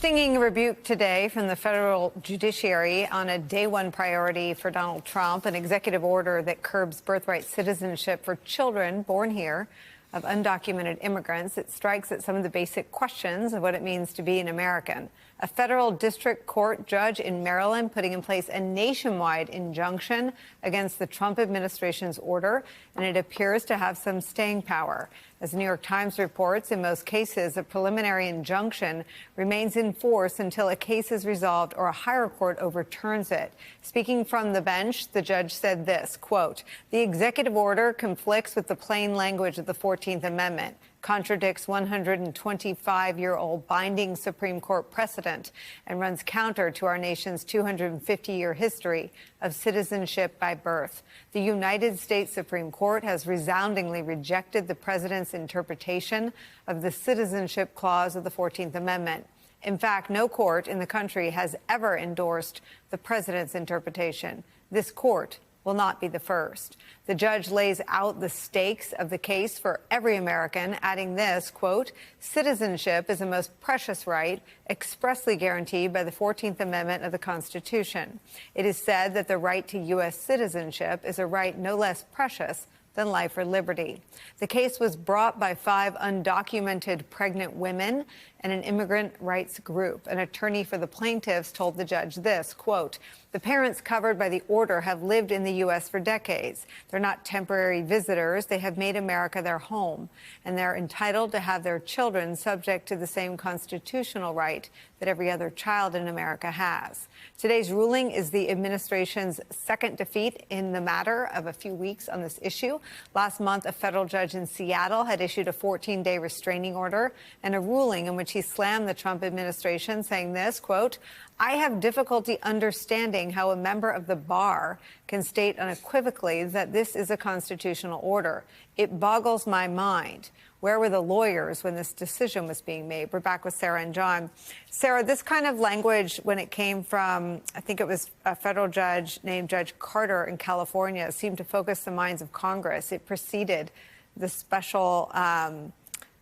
Stinging rebuke today from the federal judiciary on a day one priority for Donald Trump, an executive order that curbs birthright citizenship for children born here of undocumented immigrants. It strikes at some of the basic questions of what it means to be an American. A federal district court judge in Maryland putting in place a nationwide injunction against the Trump administration's order, and it appears to have some staying power. As the New York Times reports, in most cases, a preliminary injunction remains in force until a case is resolved or a higher court overturns it. Speaking from the bench, the judge said this, quote, "The executive order conflicts with the plain language of the 14th Amendment, contradicts 125-year-old binding Supreme Court precedent, and runs counter to our nation's 250-year history of citizenship by birth. The United States Supreme Court has resoundingly rejected the president's interpretation of the citizenship clause of the 14th Amendment. In fact, no court in the country has ever endorsed the president's interpretation. This court will not be the first." The judge lays out the stakes of the case for every American, adding this, quote, "Citizenship is a most precious right expressly guaranteed by the 14th Amendment of the Constitution. It is said that the right to U.S. citizenship is a right no less precious than life or liberty." The case was brought by 5 undocumented pregnant women and an immigrant rights group. An attorney for the plaintiffs told the judge this, quote, "The parents covered by the order have lived in the U.S. for decades. They're not temporary visitors. They have made America their home, and they're entitled to have their children subject to the same constitutional right that every other child in America has." Today's ruling is the administration's second defeat in the matter of a few weeks on this issue. Last month, a federal judge in Seattle had issued a 14-day restraining order and a ruling in which he slammed the Trump administration, saying this, quote, "I have difficulty understanding how a member of the bar can state unequivocally that this is a constitutional order. It boggles my mind. Where were the lawyers when this decision was being made?" We're back with Sarah and John. Sarah, this kind of language, when it came from, I think it was a federal judge named Judge Carter in California, seemed to focus the minds of Congress. It preceded the special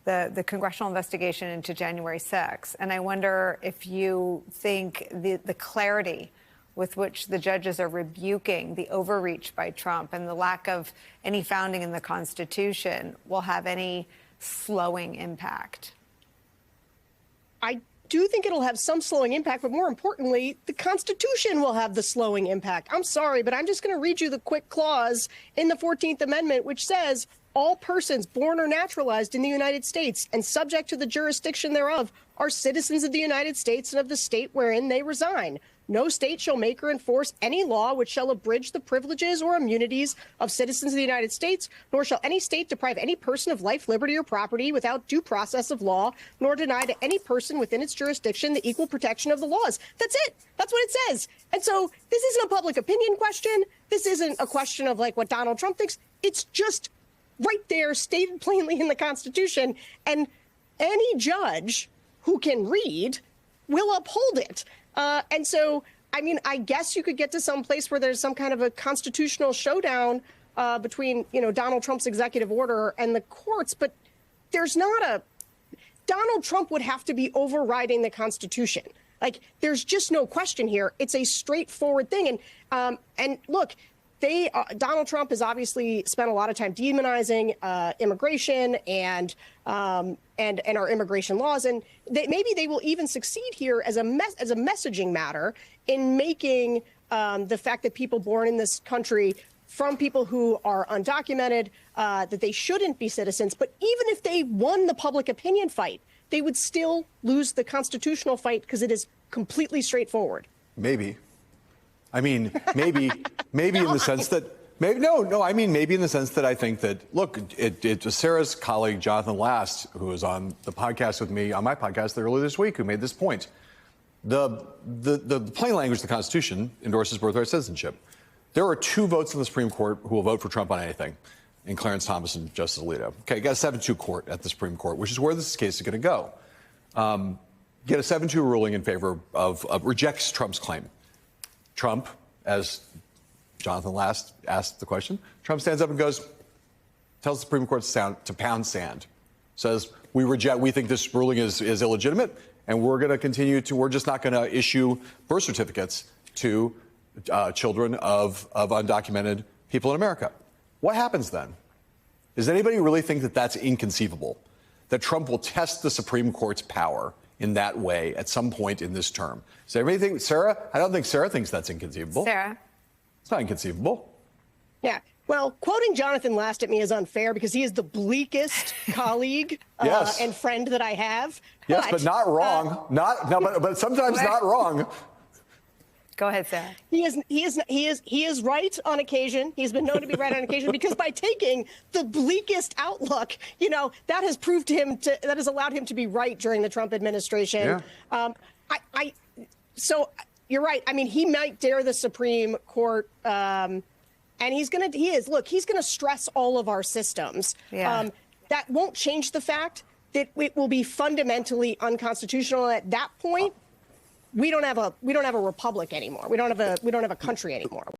the congressional investigation into January 6th. And I wonder if you think the clarity with which the judges are rebuking the overreach by Trump and the lack of any founding in the Constitution will have any slowing impact. I do think it'll have some slowing impact, but more importantly, the Constitution will have the slowing impact. I'm sorry, but I'm just going to read you the quick clause in the 14th Amendment, which says, "All persons born or naturalized in the United States and subject to the jurisdiction thereof are citizens of the United States and of the state wherein they reside. No state shall make or enforce any law which shall abridge the privileges or immunities of citizens of the United States, nor shall any state deprive any person of life, liberty, or property without due process of law, nor deny to any person within its jurisdiction the equal protection of the laws." That's it. That's what it says. And so this isn't a public opinion question. This isn't a question of like what Donald Trump thinks. It's just right there, stated plainly in the Constitution. And any judge who can read will uphold it. And so, I mean, I guess you could get to some place where there's some kind of a constitutional showdown between, Donald Trump's executive order and the courts. But there's not a Donald Trump would have to be overriding the Constitution. Like, there's just no question here. It's a straightforward thing. And look, Donald Trump has obviously spent a lot of time demonizing immigration and our immigration laws, and maybe they will even succeed here as a messaging matter in making the fact that people born in this country from people who are undocumented, that they shouldn't be citizens. But even if they won the public opinion fight, they would still lose the constitutional fight because it is completely straightforward. Maybe. I mean, maybe in the sense that maybe in the sense that I think that, look, it was Sarah's colleague, Jonathan Last, who was on the podcast with me, on my podcast earlier this week, who made this point. The plain language of the Constitution endorses birthright citizenship. There are 2 votes in the Supreme Court who will vote for Trump on anything, in Clarence Thomas and Justice Alito. Okay, you got a 7-2 court at the Supreme Court, which is where this case is going to go. Get a 7-2 ruling in favor of rejects Trump's claim. Trump, as Jonathan Last asked the question, Trump stands up and goes, tells the Supreme Court to pound sand, says, we think this ruling is illegitimate, and we're going to continue to. We're just not going to issue birth certificates to children of undocumented people in America. What happens then? Does anybody really think that that's inconceivable? That Trump will test the Supreme Court's power in that way at some point in this term? Does everybody think, Sarah? I don't think Sarah thinks that's inconceivable. Sarah? It's not inconceivable. Yeah. Well, quoting Jonathan Last at me is unfair because he is the bleakest colleague Yes. and friend that I have. Yes, but not wrong. But sometimes not wrong. Go ahead, Sarah. He is right on occasion. He's been known to be right on occasion because by taking the bleakest outlook, that has proved him that has allowed him to be right during the Trump administration. Yeah. So you're right. I mean, he might dare the Supreme Court, and he's going to stress all of our systems. Yeah. That won't change the fact that it will be fundamentally unconstitutional. At that point, we don't have a republic anymore. We don't have a country anymore.